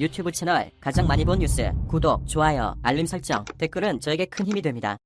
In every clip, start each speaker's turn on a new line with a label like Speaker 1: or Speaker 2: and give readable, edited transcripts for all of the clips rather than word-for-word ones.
Speaker 1: 유튜브 채널 가장 많이 본 뉴스, 구독, 좋아요, 알림 설정, 댓글은 저에게 큰 힘이 됩니다.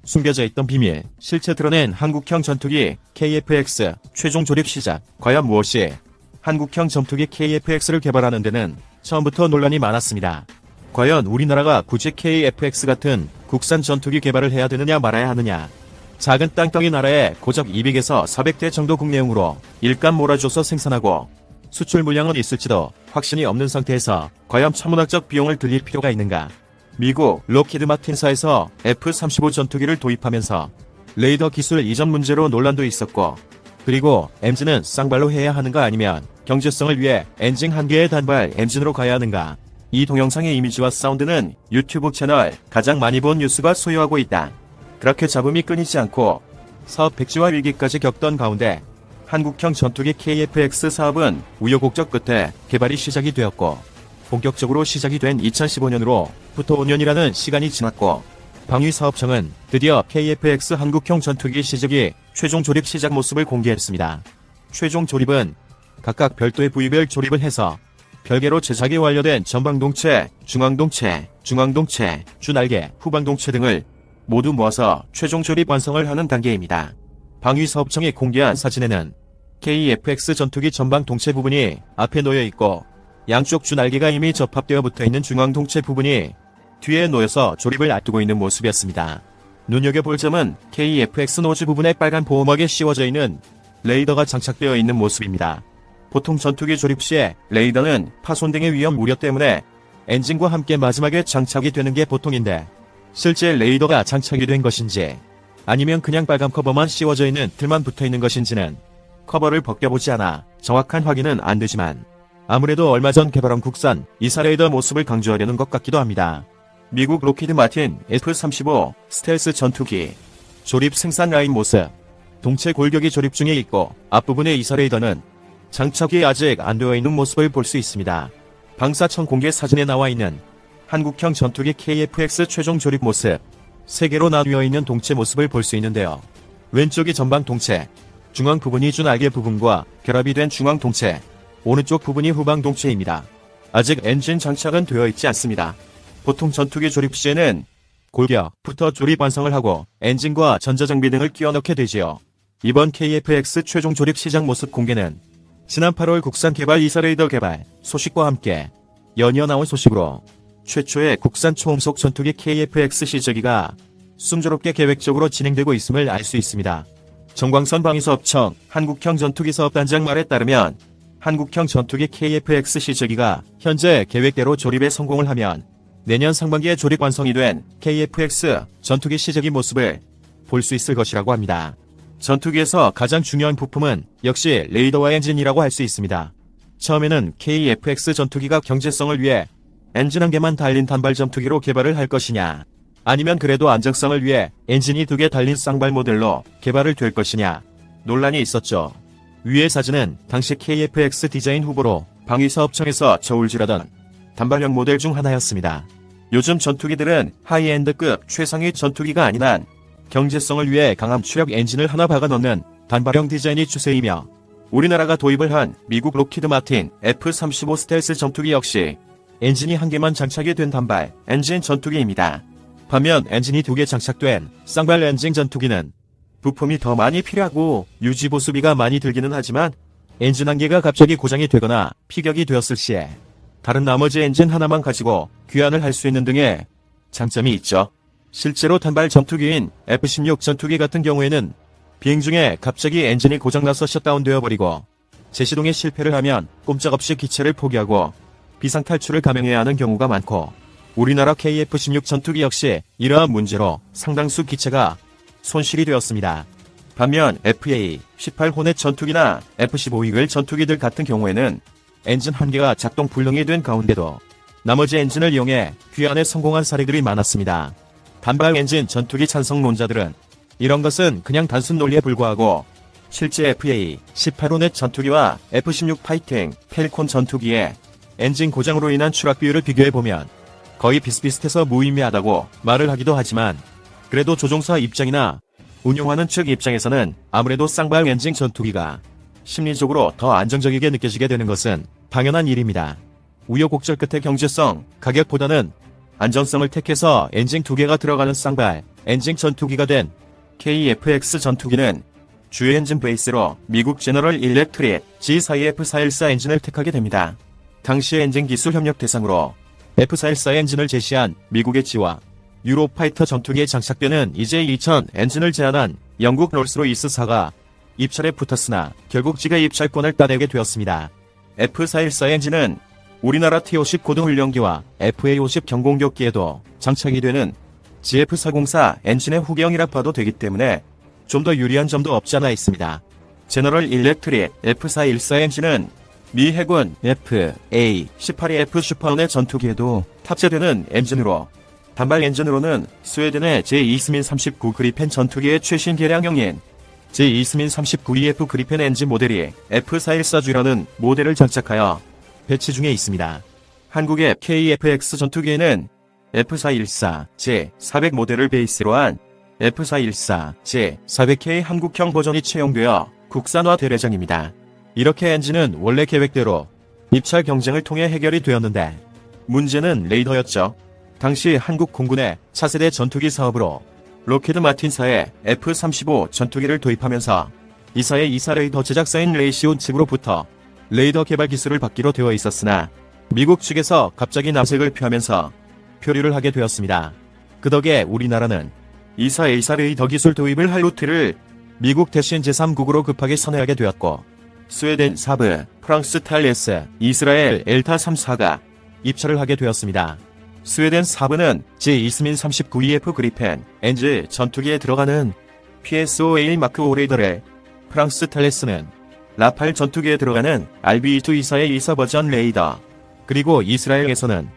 Speaker 2: 숨겨져 있던 비밀, 실체 드러낸 한국형 전투기 KF-X 최종 조립 시작. 과연 무엇이? 한국형 전투기 KF-X를 개발하는 데는 처음부터 논란이 많았습니다. 과연 우리나라가 굳이 KF-X 같은 국산 전투기 개발을 해야 되느냐 말아야 하느냐. 작은 땅덩이 나라에 고작 200에서 400대 정도 국내용으로 일감 몰아줘서 생산하고 수출 물량은 있을지도 확신이 없는 상태에서 과연 천문학적 비용을 들일 필요가 있는가. 미국 록히드 마틴사에서 F-35 전투기를 도입하면서 레이더 기술 이전 문제로 논란도 있었고, 그리고 엔진은 쌍발로 해야 하는가 아니면 경제성을 위해 엔진 한 개의 단발 엔진으로 가야 하는가. 이 동영상의 이미지와 사운드는 유튜브 채널 가장 많이 본 뉴스가 소유하고 있다. 그렇게 잡음이 끊이지 않고 사업 백지화 위기까지 겪던 가운데 한국형 전투기 KF-X 사업은 우여곡절 끝에 개발이 시작이 되었고, 본격적으로 시작이 된 2015년으로부터 5년이라는 시간이 지났고, 방위사업청은 드디어 KF-X 한국형 전투기 시제기 최종 조립 시작 모습을 공개했습니다. 최종 조립은 각각 별도의 부위별 조립을 해서 별개로 제작이 완료된 전방동체, 중앙동체, 주날개, 후방동체 등을 모두 모아서 최종 조립 완성을 하는 단계입니다. 방위사업청이 공개한 사진에는 KF-X 전투기 전방 동체 부분이 앞에 놓여 있고, 양쪽 주날개가 이미 접합되어 붙어있는 중앙동체 부분이 뒤에 놓여서 조립을 앞두고 있는 모습이었습니다. 눈여겨볼 점은 KF-X 노즈 부분에 빨간 보호막에 씌워져 있는 레이더가 장착되어 있는 모습입니다. 보통 전투기 조립 시에 레이더는 파손 등의 위험 우려 때문에 엔진과 함께 마지막에 장착이 되는 게 보통인데, 실제 레이더가 장착이 된 것인지 아니면 그냥 빨간 커버만 씌워져 있는 틀만 붙어 있는 것인지는 커버를 벗겨보지 않아 정확한 확인은 안 되지만, 아무래도 얼마 전 개발한 국산 이사 레이더 모습을 강조하려는 것 같기도 합니다. 미국 록히드 마틴 F-35 스텔스 전투기 조립 생산 라인 모습. 동체 골격이 조립 중에 있고 앞부분의 이사 레이더는 장착이 아직 안 되어 있는 모습을 볼 수 있습니다. 방사청 공개 사진에 나와 있는 한국형 전투기 KF-X 최종 조립 모습. 3개로 나뉘어 있는 동체 모습을 볼 수 있는데요. 왼쪽이 전방 동체, 중앙 부분이 주날개 부분과 결합이 된 중앙 동체, 오른쪽 부분이 후방 동체입니다. 아직 엔진 장착은 되어 있지 않습니다. 보통 전투기 조립 시에는 골격부터 조립 완성을 하고 엔진과 전자장비 등을 끼워 넣게 되지요. 이번 KF-X 최종 조립 시작 모습 공개는 지난 8월 국산 개발 이사 레이더 개발 소식과 함께 연이어 나온 소식으로, 최초의 국산 초음속 전투기 KF-X 시제기가 순조롭게 계획적으로 진행되고 있음을 알 수 있습니다. 정광선 방위사업청 한국형 전투기 사업단장 말에 따르면 한국형 전투기 KF-X 시제기가 현재 계획대로 조립에 성공을 하면 내년 상반기에 조립 완성이 된 KF-X 전투기 시제기 모습을 볼 수 있을 것이라고 합니다. 전투기에서 가장 중요한 부품은 역시 레이더와 엔진이라고 할 수 있습니다. 처음에는 KF-X 전투기가 경제성을 위해 엔진 한 개만 달린 단발 전투기로 개발을 할 것이냐, 아니면 그래도 안정성을 위해 엔진이 2개 달린 쌍발 모델로 개발을 될 것이냐 논란이 있었죠. 위의 사진은 당시 KF-X 디자인 후보로 방위사업청에서 저울질하던 단발형 모델 중 하나였습니다. 요즘 전투기들은 하이엔드급 최상위 전투기가 아닌 한 경제성을 위해 강함 추력 엔진을 하나 박아넣는 단발형 디자인이 추세이며, 우리나라가 도입을 한 미국 록히드 마틴 F-35 스텔스 전투기 역시 엔진이 한 개만 장착이 된 단발 엔진 전투기입니다. 반면 엔진이 2개 장착된 쌍발 엔진 전투기는 부품이 더 많이 필요하고 유지 보수비가 많이 들기는 하지만, 엔진 한 개가 갑자기 고장이 되거나 피격이 되었을 시에 다른 나머지 엔진 하나만 가지고 귀환을 할 수 있는 등의 장점이 있죠. 실제로 단발 전투기인 F-16 전투기 같은 경우에는 비행 중에 갑자기 엔진이 고장나서 셧다운되어 버리고 재시동에 실패를 하면 꼼짝없이 기체를 포기하고 비상탈출을 감행해야 하는 경우가 많고, 우리나라 KF-16 전투기 역시 이러한 문제로 상당수 기체가 손실이 되었습니다. 반면 FA-18 호넷 전투기나 F-15 이글 전투기들 같은 경우에는 엔진 한 개가 작동 불능이 된 가운데도 나머지 엔진을 이용해 귀환에 성공한 사례들이 많았습니다. 단발 엔진 전투기 찬성론자들은 이런 것은 그냥 단순 논리에 불과하고, 실제 FA-18 호넷 전투기와 F-16 파이팅 펠콘 전투기의 엔진 고장으로 인한 추락 비율을 비교해보면 거의 비슷비슷해서 무의미하다고 말을 하기도 하지만, 그래도 조종사 입장이나 운용하는 측 입장에서는 아무래도 쌍발 엔진 전투기가 심리적으로 더 안정적이게 느껴지게 되는 것은 당연한 일입니다. 우여곡절 끝에 경제성, 가격보다는 안정성을 택해서 엔진 2개가 들어가는 쌍발 엔진 전투기가 된 KF-X 전투기는 주요 엔진 베이스로 미국 제너럴 일렉트릭 G42F414 엔진을 택하게 됩니다. 당시 엔진 기술 협력 대상으로 F414 엔진을 제시한 미국의 G와 유로파이터 전투기에 장착되는 EJ2000 엔진을 제안한 영국 롤스로이스사가 입찰에 붙었으나 결국 G가 입찰권을 따내게 되었습니다. F414 엔진은 우리나라 T-50 고등훈련기와 FA-50 경공격기에도 장착이 되는 GF404 엔진의 후계형이라 봐도 되기 때문에 좀 더 유리한 점도 없지 않아 있습니다. 제너럴 일렉트릭 F414 엔진은 미 해군 FA-18F 슈퍼헌의 전투기에도 탑재되는 엔진으로 단발 엔진으로는 스웨덴의 제2스민 39 그리펜 전투기의 최신 개량형인 제2스민 39EF 그리펜 엔진 모델이 F414G라는 모델을 장착하여 배치 중에 있습니다. 한국의 KF-X 전투기에는 F414 J400 모델을 베이스로 한 F414 J400K 한국형 버전이 채용되어 국산화될 예정입니다. 이렇게 엔진은 원래 계획대로 입찰 경쟁을 통해 해결이 되었는데 문제는 레이더였죠. 당시 한국 공군의 차세대 전투기 사업으로 로키드 마틴사의 F-35 전투기를 도입하면서 이사의 이사 레이더 제작사인 레이시온 측으로부터 레이더 개발 기술을 받기로 되어 있었으나 미국 측에서 갑자기 남색을 표하면서 표류를 하게 되었습니다. 그 덕에 우리나라는 이사 A사 레이더 기술 도입을 할 루트를 미국 대신 제3국으로 급하게 선회하게 되었고 스웨덴 사브, 프랑스 탈레스, 이스라엘 엘타 3사가 입찰을 하게 되었습니다. 스웨덴 사브는 제2스민 39EF 그리펜 엔진 전투기에 들어가는 PSOA 마크 5 레이더를, 프랑스 탈레스는 라팔 전투기에 들어가는 RB2 이사의 이사 버전 레이더, 그리고 이스라엘에서는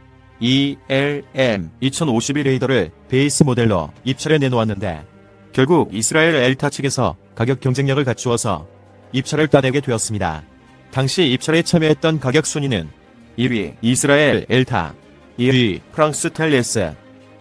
Speaker 2: ELM 2052 레이더를 베이스 모델로 입찰에 내놓았는데 결국 이스라엘 엘타 측에서 가격 경쟁력을 갖추어서 입찰을 따내게 되었습니다. 당시 입찰에 참여했던 가격 순위는 1위 이스라엘 엘타, 2위 프랑스 텔레스,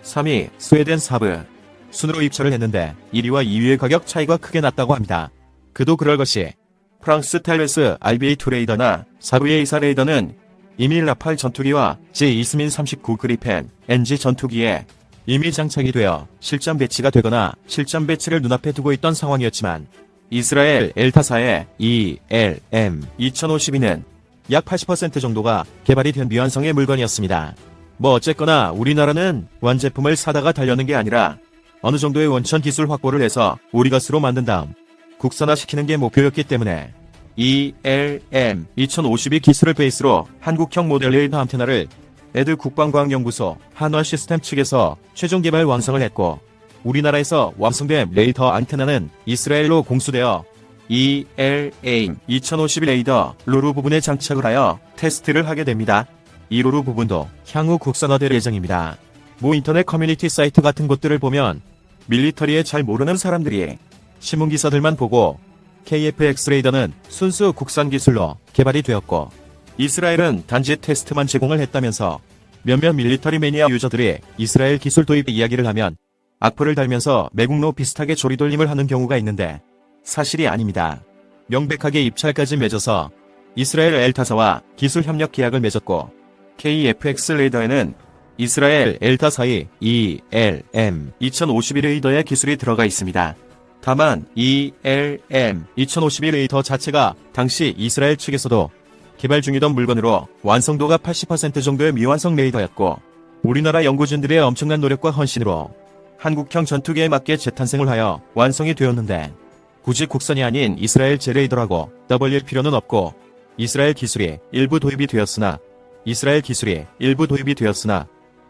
Speaker 2: 3위 스웨덴 사브 순으로 입찰을 했는데 1위와 2위의 가격 차이가 크게 났다고 합니다. 그도 그럴 것이 프랑스 텔레스 RBA2 레이더나 사브의 이사 레이더는 이미 라팔 전투기와 제2스민 39 그리펜 NG 전투기에 이미 장착이 되어 실전 배치가 되거나 실전 배치를 눈앞에 두고 있던 상황이었지만 이스라엘 엘타사의 ELM 2052는 약 80% 정도가 개발이 된 미완성의 물건이었습니다. 뭐 어쨌거나 우리나라는 완제품을 사다가 달려는 게 아니라 어느 정도의 원천 기술 확보를 해서 우리 것으로 만든 다음 국산화시키는 게 목표였기 때문에 ELM 2052 기술을 베이스로 한국형 모델 레이더 안테나를 애드 국방과학연구소 한화 시스템 측에서 최종 개발 완성을 했고 우리나라에서 완성된 레이더 안테나는 이스라엘로 공수되어 ELM 2052 레이더 로루 부분에 장착을 하여 테스트를 하게 됩니다. 이 로루 부분도 향후 국산화될 예정입니다. 모 인터넷 커뮤니티 사이트 같은 곳들을 보면 밀리터리에 잘 모르는 사람들이 신문기사들만 보고 KF-X 레이더는 순수 국산 기술로 개발이 되었고 이스라엘은 단지 테스트만 제공을 했다면서 몇몇 밀리터리 매니아 유저들이 이스라엘 기술 도입 이야기를 하면 악플을 달면서 매국노 비슷하게 조리돌림을 하는 경우가 있는데 사실이 아닙니다. 명백하게 입찰까지 맺어서 이스라엘 엘타사와 기술 협력 계약을 맺었고 KF-X 레이더에는 이스라엘 엘타사의 ELM 2052 레이더의 기술이 들어가 있습니다. 다만 ELM 2052 레이더 자체가 당시 이스라엘 측에서도 개발 중이던 물건으로 완성도가 80% 정도의 미완성 레이더였고 우리나라 연구진들의 엄청난 노력과 헌신으로 한국형 전투기에 맞게 재탄생을 하여 완성이 되었는데 굳이 국산이 아닌 이스라엘 제레이더라고 떠벌릴 필요는 없고 이스라엘 기술이 일부 도입이 되었으나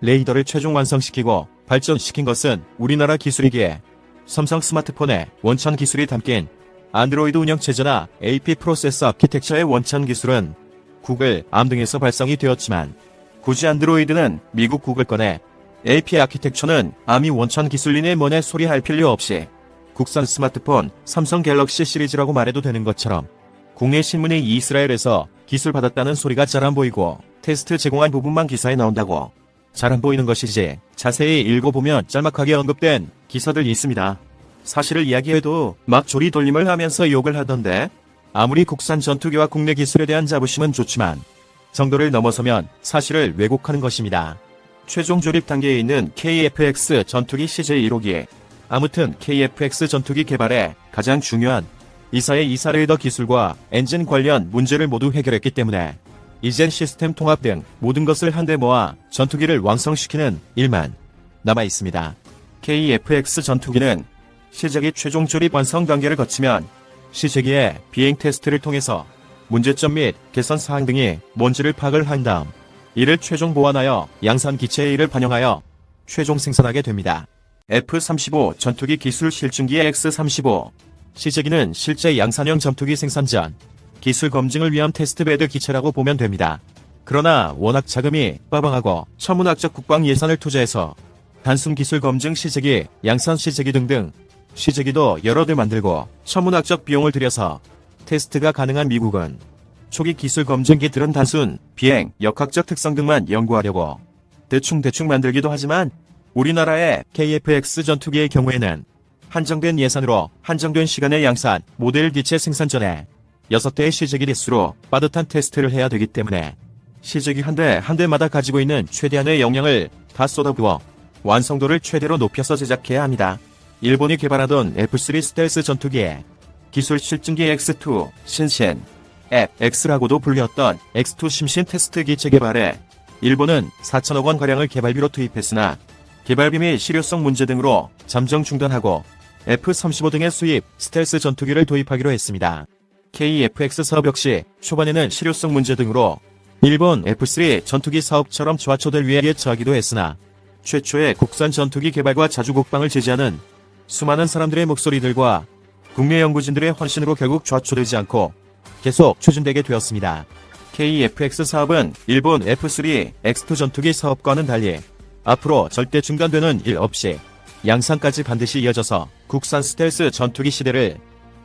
Speaker 2: 레이더를 최종 완성시키고 발전시킨 것은 우리나라 기술이기에 삼성 스마트폰의 원천 기술이 담긴 안드로이드 운영체제나 AP 프로세서 아키텍처의 원천 기술은 구글, 암 등에서 발성이 되었지만 굳이 안드로이드는 미국 구글 거네 AP 아키텍처는 암이 원천 기술이네 뭐네 소리 할 필요 없이 국산 스마트폰 삼성 갤럭시 시리즈라고 말해도 되는 것처럼 국내 신문이 이스라엘에서 기술 받았다는 소리가 잘 안 보이고 테스트 제공한 부분만 기사에 나온다고 잘 안 보이는 것이지 자세히 읽어보면 짤막하게 언급된 기사들 있습니다. 사실을 이야기해도 막 조리돌림을 하면서 욕을 하던데 아무리 국산 전투기와 국내 기술에 대한 자부심은 좋지만 정도를 넘어서면 사실을 왜곡하는 것입니다. 최종 조립 단계에 있는 KF-X 전투기 CJ1호기. 아무튼 KF-X 전투기 개발에 가장 중요한 이사의 이사레이더 기술과 엔진 관련 문제를 모두 해결했기 때문에 이젠 시스템 통합 등 모든 것을 한데 모아 전투기를 완성시키는 일만 남아 있습니다. KF-X 전투기는 시제기 최종 조립 완성 단계를 거치면 시제기의 비행 테스트를 통해서 문제점 및 개선 사항 등이 뭔지를 파악을 한 다음 이를 최종 보완하여 양산 기체의 일을 반영하여 최종 생산하게 됩니다. F-35 전투기 기술 실증기의 X-35 시제기는 실제 양산형 전투기 생산 전 기술 검증을 위한 테스트베드 기체라고 보면 됩니다. 그러나 워낙 자금이 빠방하고 천문학적 국방 예산을 투자해서 단순 기술 검증 시제기, 양산 시제기 등등 시제기도 여러 대 만들고 천문학적 비용을 들여서 테스트가 가능한 미국은 초기 기술 검증기들은 단순 비행, 역학적 특성 등만 연구하려고 대충 만들기도 하지만 우리나라의 KF-X 전투기의 경우에는 한정된 예산으로 한정된 시간의 양산, 모델 기체 생산 전에 6대의 시제기 리스로 빠듯한 테스트를 해야 되기 때문에 시제기 한 대 한 대마다 가지고 있는 최대한의 역량을 다 쏟아부어 완성도를 최대로 높여서 제작해야 합니다. 일본이 개발하던 F-3 스텔스 전투기에 기술 실증기 X-2 신신, F-X라고도 불렸던 X-2 심신 테스트 기체 개발에 일본은 4천억 원가량을 개발비로 투입했으나 개발비 및 실효성 문제 등으로 잠정 중단하고 F-35 등의 수입 스텔스 전투기를 도입하기로 했습니다. KF-X 사업 역시 초반에는 실효성 문제 등으로 일본 F-3 전투기 사업처럼 좌초될 위기에 처하기도 했으나 최초의 국산 전투기 개발과 자주 국방을 지지하는 수많은 사람들의 목소리들과 국내 연구진들의 헌신으로 결국 좌초되지 않고 계속 추진되게 되었습니다. KF-X 사업은 일본 F-3 X2 전투기 사업과는 달리 앞으로 절대 중단되는 일 없이 양산까지 반드시 이어져서 국산 스텔스 전투기 시대를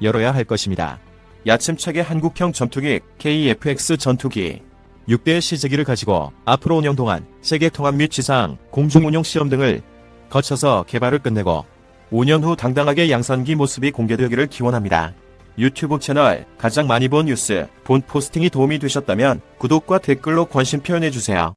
Speaker 2: 열어야 할 것입니다. 야침차게 한국형 전투기 KF-X 전투기 6대의 시제기를 가지고 앞으로 5년 동안 세계 통합 및 지상 공중운용 시험 등을 거쳐서 개발을 끝내고 5년 후 당당하게 양산기 모습이 공개되기를 기원합니다. 유튜브 채널 가장 많이 본 뉴스, 본 포스팅이 도움이 되셨다면 구독과 댓글로 관심 표현해주세요.